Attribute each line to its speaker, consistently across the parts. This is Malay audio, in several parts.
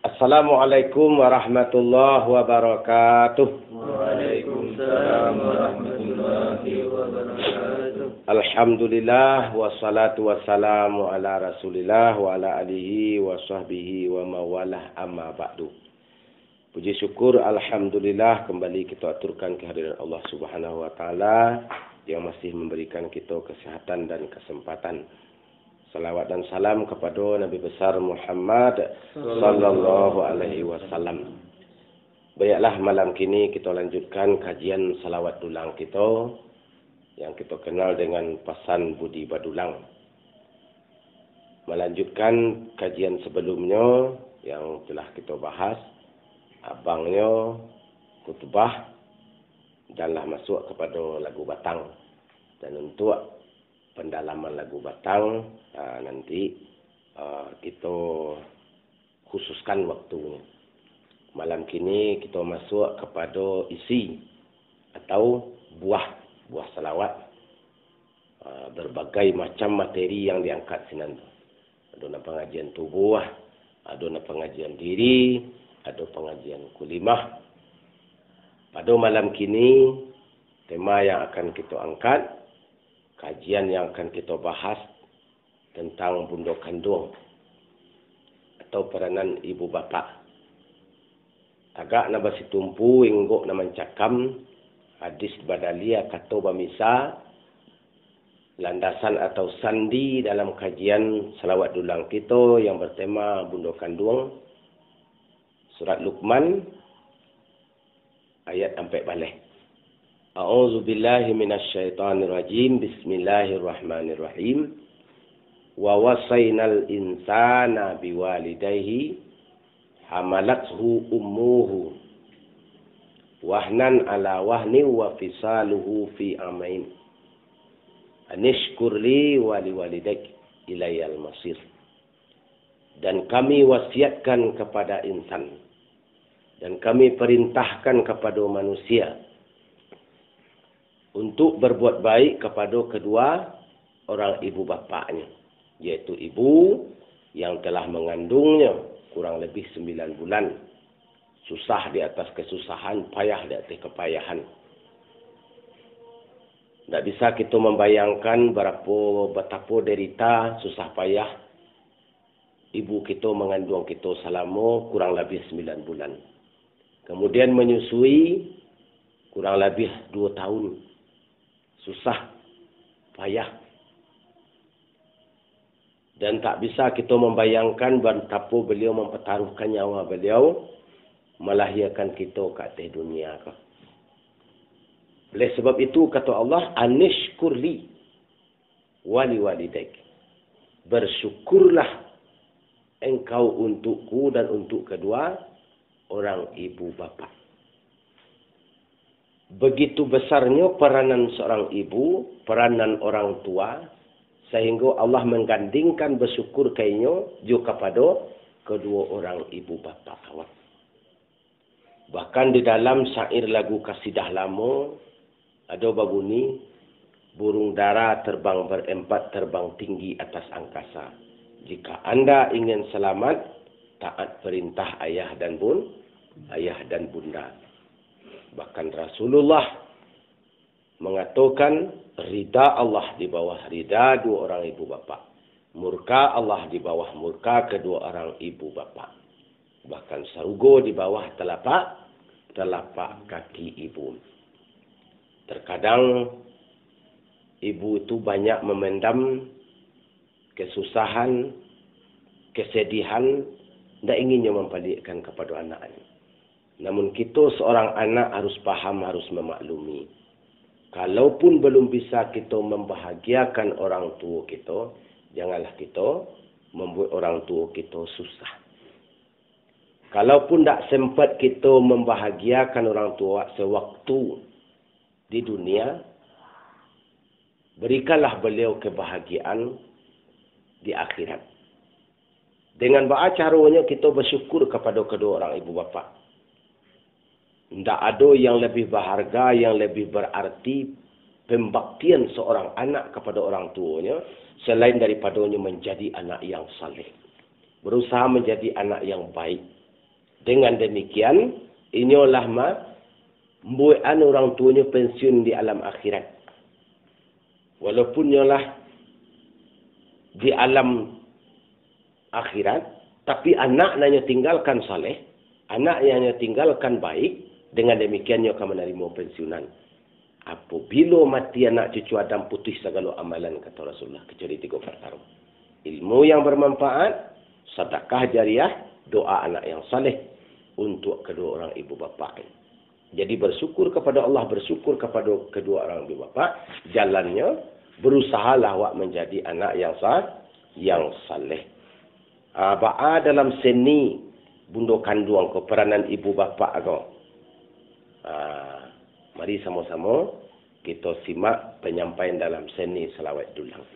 Speaker 1: Assalamualaikum warahmatullahi wabarakatuh.
Speaker 2: Waalaikumsalam warahmatullahi wabarakatuh.
Speaker 1: Alhamdulillah wassalatu wassalamu ala Rasulillah wa ala alihi wa sahbihi wa mawalah amma ba'du. Puji syukur alhamdulillah kembali kita aturkan kehadiran Allah Subhanahu wa taala yang masih memberikan kita kesehatan dan kesempatan. Salawat dan salam kepada Nabi besar Muhammad sallallahu alaihi wasallam. Baiklah, malam kini kita lanjutkan kajian salawat dulang kita yang kita kenal dengan Pasan Budi Badulang. Melanjutkan kajian sebelumnya yang telah kita bahas, abangnya khutbah danlah masuk kepada lagu Batang. Dan untuk pendalaman lagu Batang nanti kita khususkan waktunya. Malam kini kita masuk kepada isi atau buah salawat. Berbagai macam materi yang diangkat sinan. Ada pengajian tubuh, ada pengajian diri, ada pengajian kulimah. Pada malam kini tema yang akan kita angkat, kajian yang akan kita bahas tentang bunda kandung atau peranan ibu bapa. Agak na basi tumpu inggo na mencakam hadis badalia kata bamisa landasan atau sandi dalam kajian salawat dulang kita yang bertema bunda kandung, surat Luqman ayat 4 balik. A'udzu billahi minasyaitonir rajim. Bismillahirrahmanirrahim. Wa wasainal insana biwalidayhi hamalathu ummuhu wahnan ala wahni wa fisaluhu fi amain anishkur li wa liwalidaik ilayal masir. Dan kami wasiatkan kepada insan dan kami perintahkan kepada manusia untuk berbuat baik kepada kedua orang ibu bapaknya, yaitu ibu yang telah mengandungnya kurang lebih 9 bulan. Susah di atas kesusahan, payah di atas kepayahan. Tak bisa kita membayangkan betapa derita, susah payah ibu kita mengandung kita selama kurang lebih 9 bulan. Kemudian menyusui kurang lebih 2 tahun. Susah, payah. Dan tak bisa kita membayangkan betapa beliau mempertaruhkan nyawa beliau melahirkan kita ke atas dunia. Oleh sebab itu kata Allah, anishkurli wali walidaik. Bersyukurlah engkau untukku dan untuk kedua orang ibu bapa. Begitu besarnya peranan seorang ibu, peranan orang tua, sehingga Allah menggandingkan bersyukur kainnya juga kepada kedua orang ibu bapa awak. Bahkan di dalam syair lagu kasidah lama, ada babuni, burung dara terbang berempat, terbang tinggi atas angkasa. Jika anda ingin selamat, taat perintah ayah dan bunda. Bahkan Rasulullah mengatakan rida Allah di bawah rida dua orang ibu bapa. Murka Allah di bawah murka kedua orang ibu bapa. Bahkan sarugo di bawah telapak kaki ibu. Terkadang ibu itu banyak memendam kesusahan, kesedihan, tidak inginnya membalikkan kepada anaknya. Namun kita seorang anak harus paham, harus memaklumi. Kalaupun belum bisa kita membahagiakan orang tua kita, janganlah kita membuat orang tua kita susah. Kalaupun tak sempat kita membahagiakan orang tua sewaktu di dunia, berikanlah beliau kebahagiaan di akhirat. Dengan caranya kita bersyukur kepada kedua orang ibu bapa. Tidak ada yang lebih berharga, yang lebih berarti pembaktian seorang anak kepada orang tuanya selain daripadanya menjadi anak yang saleh. Berusaha menjadi anak yang baik. Dengan demikian, inyolah mbuan orang tuanya pensiun di alam akhirat. Walaupun nyolah di alam akhirat, tapi anaknya tinggalkan saleh, anaknya tinggalkan baik, dengan demikian nyo akan menerima pensiunan. Apabila mati anak cucu Adam putih segala amalan, kata Rasulullah, kecuali 3 perkara. Ilmu yang bermanfaat, sedekah jariah, doa anak yang saleh untuk kedua orang ibu bapa. Jadi bersyukur kepada Allah, bersyukur kepada kedua orang ibu bapa, jalannya berusahalah awak menjadi anak yang saleh. Ba'a dalam seni bundo kandung ke peranan ibu bapa kau. Mari sama-sama kita simak penyampaian dalam seni selawat dulang.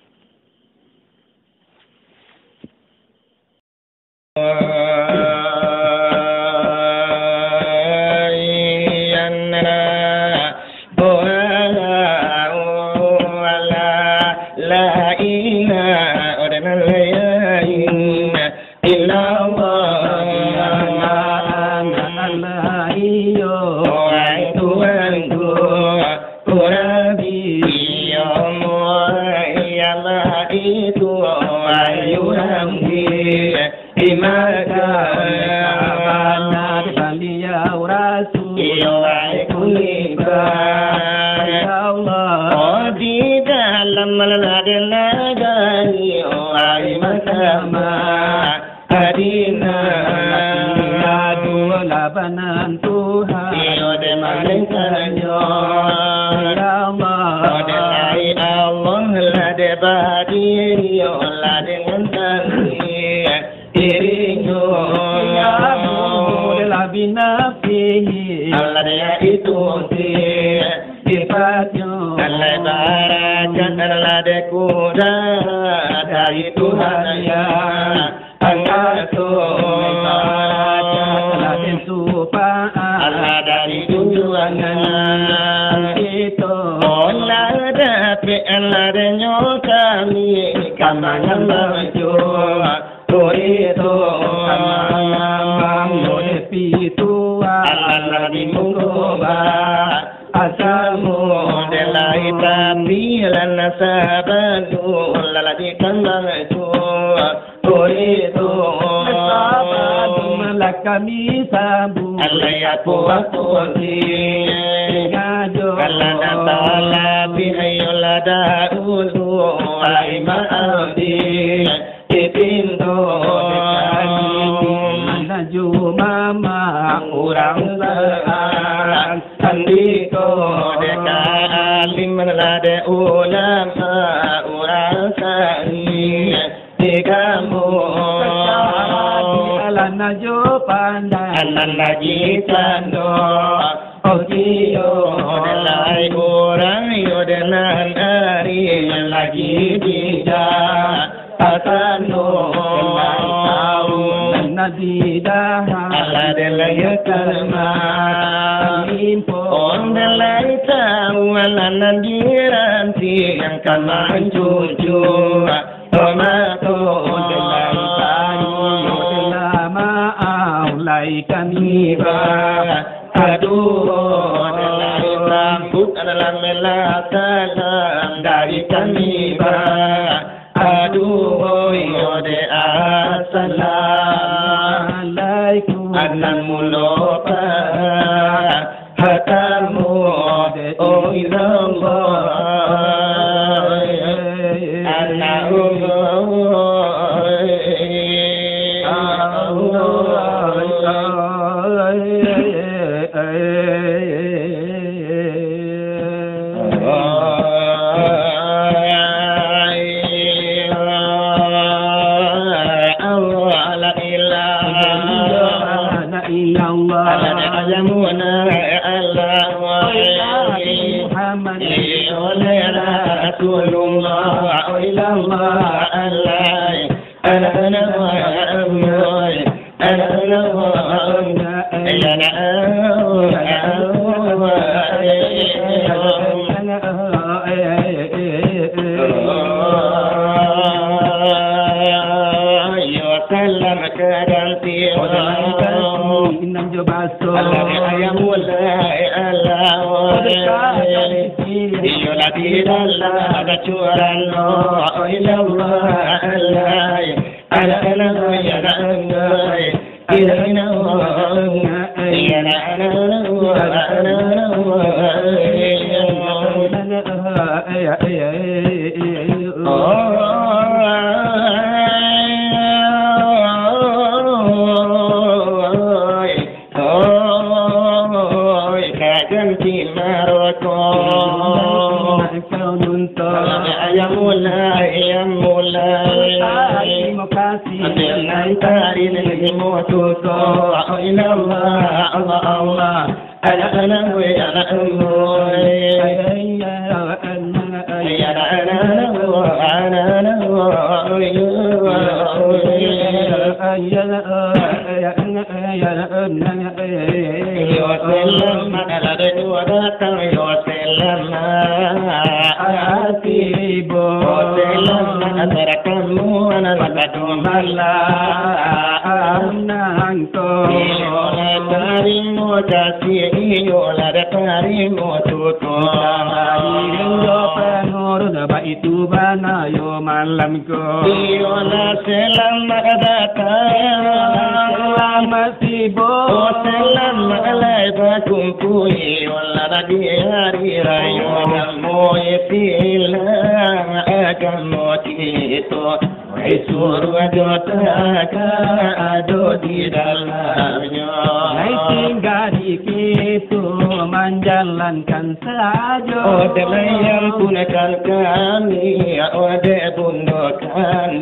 Speaker 2: وسلم كرم
Speaker 1: ganti
Speaker 2: inam jo baso
Speaker 1: Allah ayamul Allah iyo la tidalla ada curano ila Allah Allah ala ala ya Allah ila ila ya
Speaker 2: menjalankan saja
Speaker 1: yang punahkan kami bundokan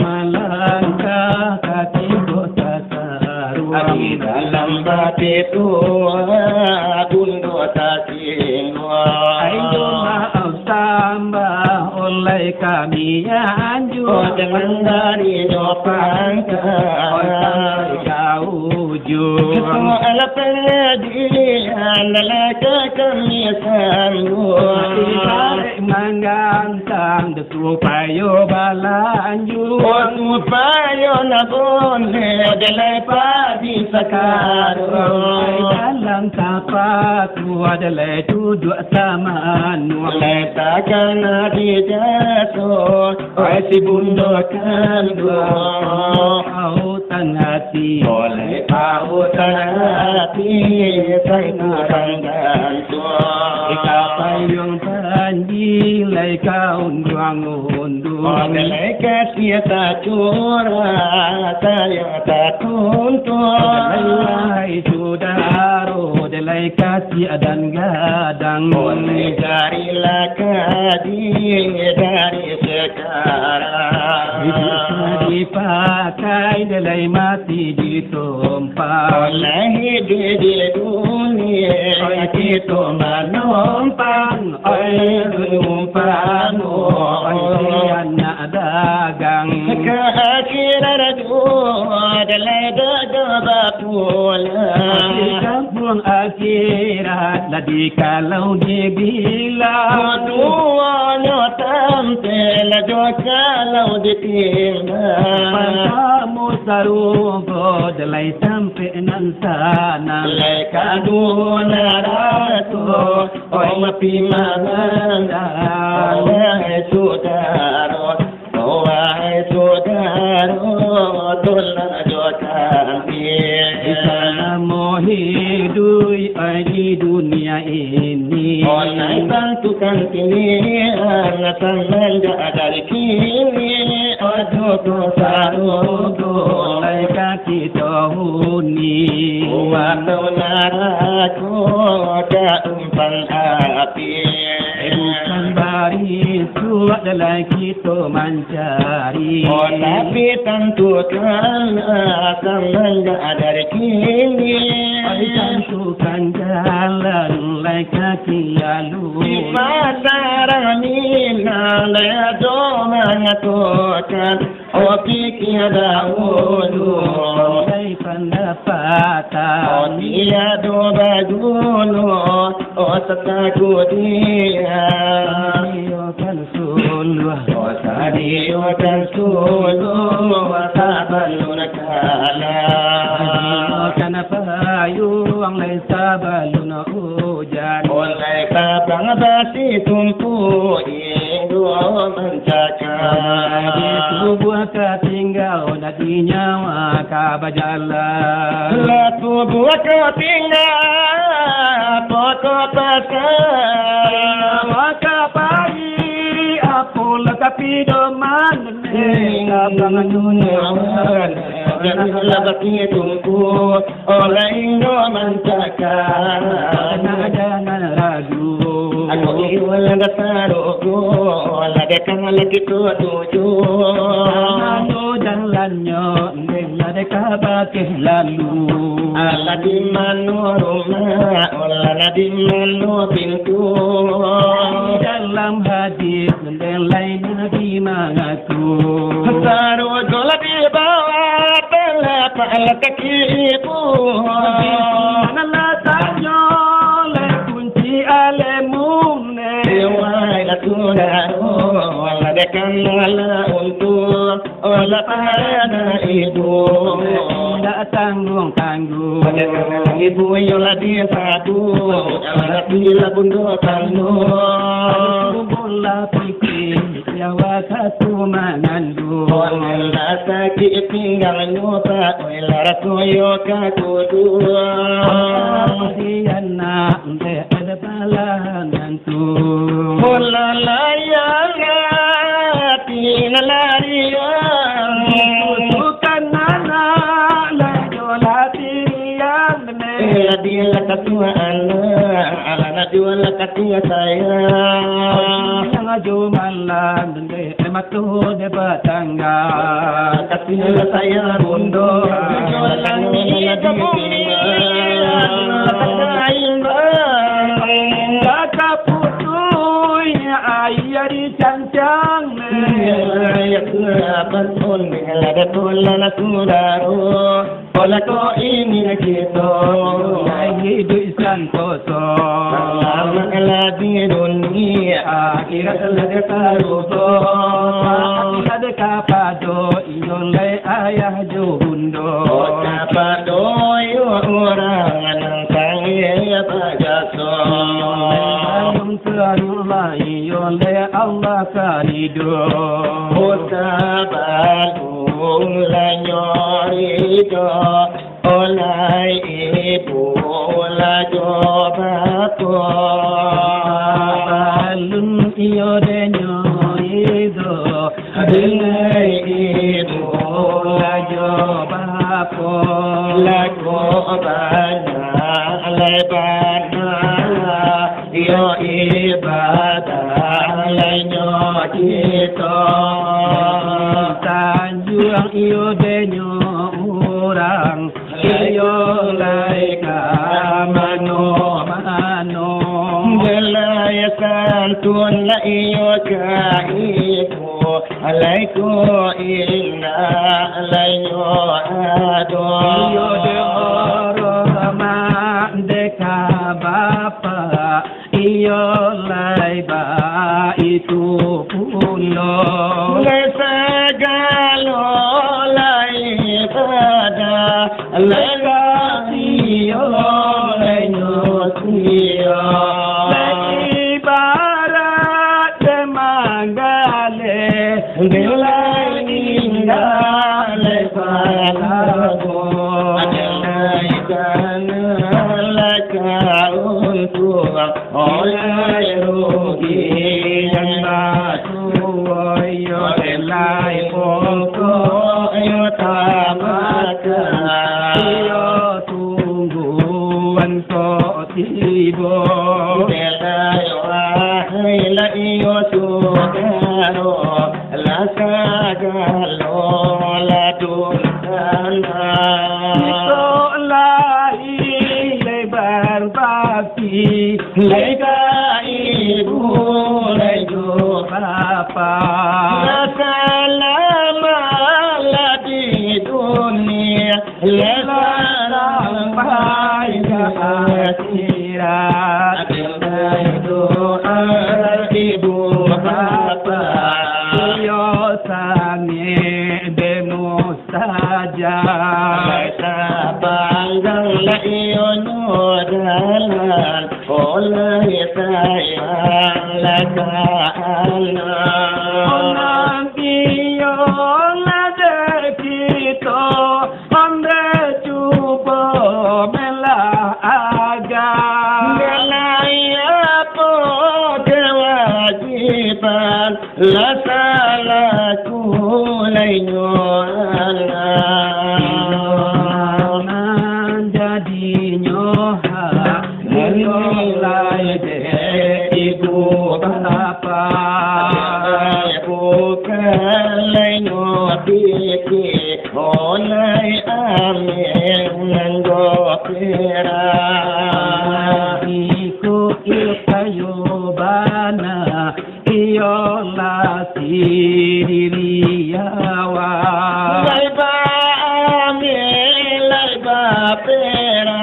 Speaker 2: melangkah kaki kota sarua
Speaker 1: di dalam batin bundo tasinwa
Speaker 2: ayo maaf tambah oleh kami anjur
Speaker 1: dengan dari nopangkan
Speaker 2: jauh jauh
Speaker 1: soal pengadilan laka kami sanggup
Speaker 2: menggantang supaya balanjut
Speaker 1: supaya nabone adalah padi sekarang
Speaker 2: dalam tapatu adalah duduk sama
Speaker 1: letakkan di jatuh si bundokan
Speaker 2: autan hati
Speaker 1: oleh autan hati saya kurang gantung
Speaker 2: ika payung panji lai kaun undu
Speaker 1: oleh kasih tak curah saya tak tuntut
Speaker 2: lai saudara delai kasih dan gadang
Speaker 1: oleh carilah kadir dari sekarang
Speaker 2: dipakai delai mati ditumpang
Speaker 1: oleh hidup di dunia kita menumpang oleh numpang oleh
Speaker 2: anak dagang
Speaker 1: keakhiran dua delai
Speaker 2: kampung akhirat lagi kalau dibilang
Speaker 1: duanya tampil kalau ditinggal
Speaker 2: kamu sarugo delai sampai nan sana
Speaker 1: leka duna ratu mapi maganda wahai saudara wahai saudara tolong jokan
Speaker 2: hidup di dunia ini
Speaker 1: online bantukan kini anak menjadi dari kini aduh sarugo
Speaker 2: mereka kita huni
Speaker 1: waktu naraku tak umpan api
Speaker 2: bukan baris suat adalah kita mencari
Speaker 1: tapi tentukan akan menjadi dari kini
Speaker 2: tentukan jalan lai kaki lalu
Speaker 1: di pasaran ini ledo mengatakan pikir dahulu
Speaker 2: lai pendapatan
Speaker 1: tiada dulu setakut dia
Speaker 2: kan suluh
Speaker 1: sadio kan suluh saban
Speaker 2: nakala kana payung laisa balun hujan
Speaker 3: oleh kabang basi tumpu Indo mencaka
Speaker 2: di tubuh ketinggal di nyawa kabajalan
Speaker 3: la tubuh ketinggal pokok pasal
Speaker 2: maka pagi apul tapi doman kabang dunia
Speaker 3: labati tumpu oleh Indo mencaka
Speaker 2: jangan ragu
Speaker 3: aku iwala gatarogo lade kang lagi tuju
Speaker 2: Nano jalannya Nade kabake lalu
Speaker 3: ala di manoruma ala di mano pintu
Speaker 2: dalam hadis dan lain nabi mengaku
Speaker 3: tarogo lagi bawa pelapa kaki ibu
Speaker 2: mana tanya le kunci alemune
Speaker 3: wai la tunaro ala de kang ala untuk ala pada ibu
Speaker 2: tidak tanggung
Speaker 3: ibu yola dia satu ala bila bundo tanu
Speaker 2: bola pikir yawa satu manandu
Speaker 3: ala sakit tinggal nyoba ala rasoyo kakudu
Speaker 2: Diana ada balangan tu
Speaker 3: bola layanga tina larian
Speaker 2: bukan nana lajola tirian
Speaker 3: la dia la katua ala na dia la katua saya
Speaker 2: yang ajo malam de matu de batangga
Speaker 3: katua la saya bundo la dia
Speaker 2: Kaka putui ayah di cancang
Speaker 3: ya kerabat pun la de tola la tudaro ola ko ini kita
Speaker 2: hidup santoso
Speaker 3: lama la di dunia
Speaker 2: akhirat lade taruso lade kapado iyolai ayah jobundo
Speaker 3: kapado yo orang sange bajaso
Speaker 2: Allah iyolai Allah karido
Speaker 3: Otabalung la nyorido olai ibu la jobato
Speaker 2: balun iyo de nyorido
Speaker 3: dengai ibu
Speaker 2: la jobapo
Speaker 3: la gobana lebana yo ibadah la nyokito
Speaker 2: tanjuang iyo de orang iyo laika mano
Speaker 3: belaya santun la iyo kaiku alaiku inna alaiyo ado
Speaker 2: iyo de oroma de kabapa iyo laiba itu pulo
Speaker 3: lesagalo lai pada
Speaker 2: Legasiyo lenyosiyo Ibarat demagale Gelai indah lepalago
Speaker 3: Adelai kana laka untuk oleh
Speaker 2: rugi yang batu Yo delai pokok
Speaker 3: yo tamaka
Speaker 2: Yo tungguan kok tiba
Speaker 3: delai wahai la iyo sugaro la sagalo la dunkana
Speaker 2: lai lebar bakti
Speaker 3: lega ibu lego
Speaker 2: Bapa
Speaker 3: selama la di dunia
Speaker 2: sampai ke akhirat
Speaker 3: Adilai doa ibu bapa
Speaker 2: Yo sange de mustajab
Speaker 3: Sabang la ionodalan oleh sayang la kana
Speaker 2: Onang iyo la dekito andre cuba mela aga
Speaker 3: Melaya po kewajiban la salaku lainyoan
Speaker 2: ibu bapa
Speaker 3: bukan lain piki oleh amin nanggopira
Speaker 2: ikut kayu bana iola siriawa
Speaker 3: laiba amin laiba pera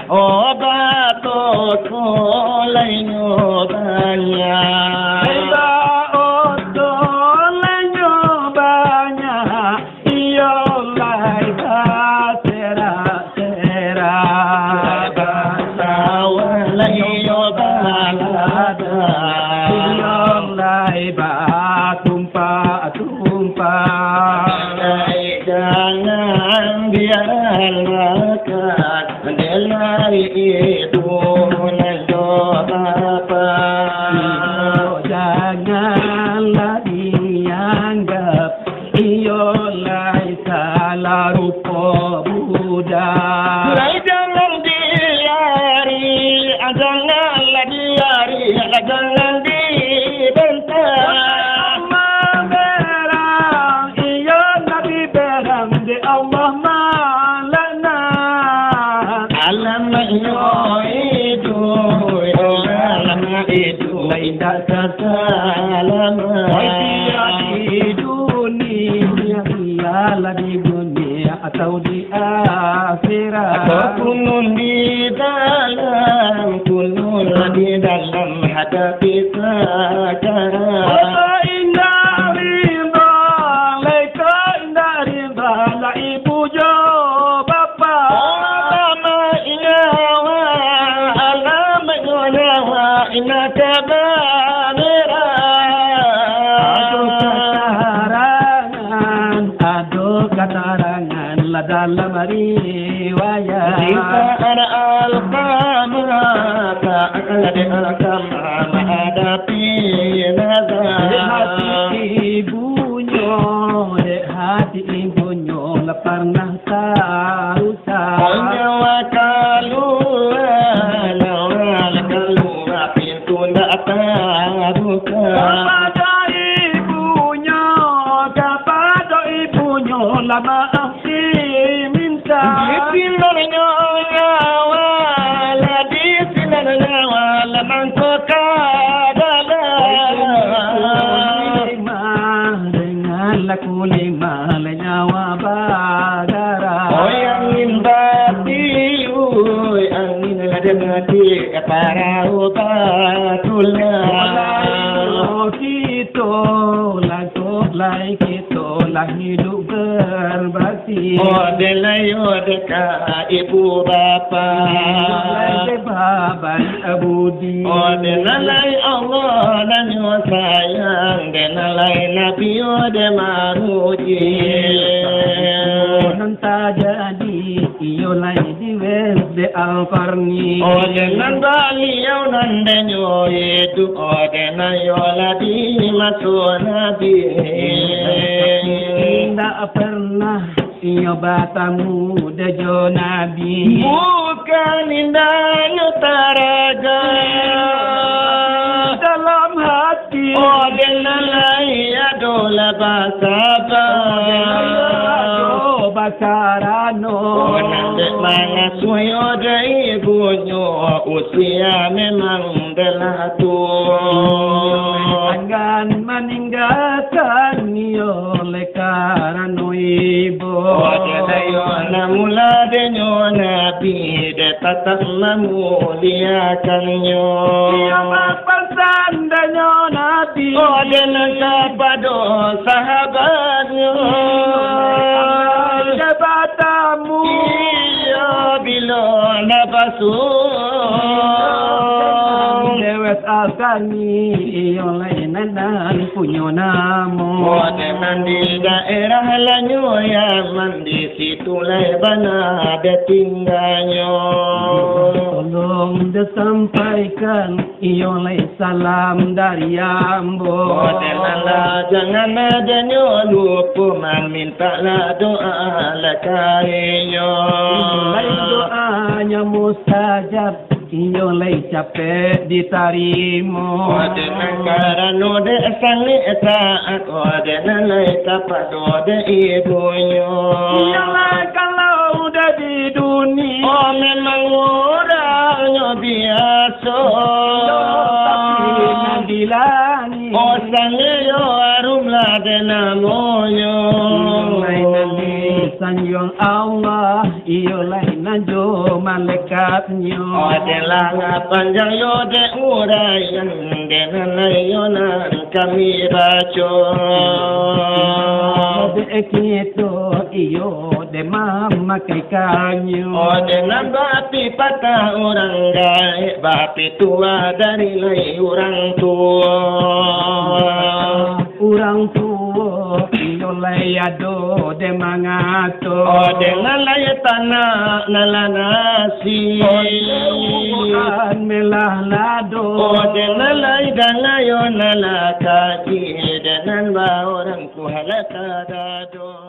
Speaker 3: obato lainyo banya
Speaker 2: Eba oto lainyo banya iyo laiba sera
Speaker 3: sawa lainyo balada
Speaker 2: iyo laiba tumpa
Speaker 3: jangan biar makan delai itu
Speaker 2: janganlah dianggap iolai salah rupa budak.
Speaker 3: Jangan diari, janganlah diari, jangan dibentang.
Speaker 2: Berang, iyo Nabi berang di Allah malana.
Speaker 3: Alam iyo itu. Tidak tersalamah
Speaker 2: di dunia, ialah di dunia atau di akhirat.
Speaker 3: Apapun di dalam, kulun di dalam hadapi sekarang.
Speaker 2: Wala indah rimba, laika indah rimba, la ibu jo bapa.
Speaker 3: Alama inawa, alama inawa, inaka katarangan la dalam riwayat Jika al-qamah ta'ala al-qamah menghadapi nazar
Speaker 2: hati ibunya la pernah tahu
Speaker 3: Onyawa kaluan awal kaluan pintu tak terbuka
Speaker 2: lama aksi minta
Speaker 3: di nyawa di sinar nyawa lamang
Speaker 2: dengan laku lima nyawa bagara
Speaker 3: angin bati angin lademati para ubatulnya
Speaker 2: kita lai kita lah hidup berbakti
Speaker 3: delay deka ibu bapa
Speaker 2: babai abudi
Speaker 3: delay Allah dan sayang delay nabi de manuji
Speaker 2: nanta jadi iyo lai diwes de alfarni
Speaker 3: nan baliau nan denyo itu denan yola di masuna
Speaker 2: tidak pernah iyo batamu dejo nabi
Speaker 3: bukan indah taraga
Speaker 2: dalam hati
Speaker 3: denalai adola basaba
Speaker 2: basarano
Speaker 3: nande mana suyo dai bunyo usia memang delatu
Speaker 2: Jangan meninggalkan oleh karena ibu
Speaker 3: mula denyo nabi de tatap memuliakannya
Speaker 2: pesan denyo nabi
Speaker 3: dengan kepada sahabatnya
Speaker 2: jabatan
Speaker 3: pasung
Speaker 2: dewes alkani iyo lainan dan punyo namo
Speaker 3: dengan di daerah lanyo Yaman di situ lebana ada tinggalnya
Speaker 2: tolong disampaikan iyo lai salam dari ambo
Speaker 3: jangan adanya lupa mintalah doa lakainya
Speaker 2: lai doanya mustajab iyo lai capek ditarimo
Speaker 3: dengan karena de sangi saat dengan lai kapado de ibunya
Speaker 2: iyalah kalau udah di dunia
Speaker 3: oh memang orangnya biasa
Speaker 2: tapi nandilani
Speaker 3: oh sangi yo arumlah de namonya
Speaker 2: Sanjung Allah iyo lainan jo malaikatnya
Speaker 3: adalah panjang yo de urayan dengan layonan kami baca
Speaker 2: de kito iyo de mama kanyo
Speaker 3: dengan bapi patah orang gaib bapi tua dari lai orang tua iyo layado de mangato dengan lay tanah nalanasi
Speaker 2: melah lado
Speaker 3: dengan lay danayo nalakaki dengan ba orang ku halata dado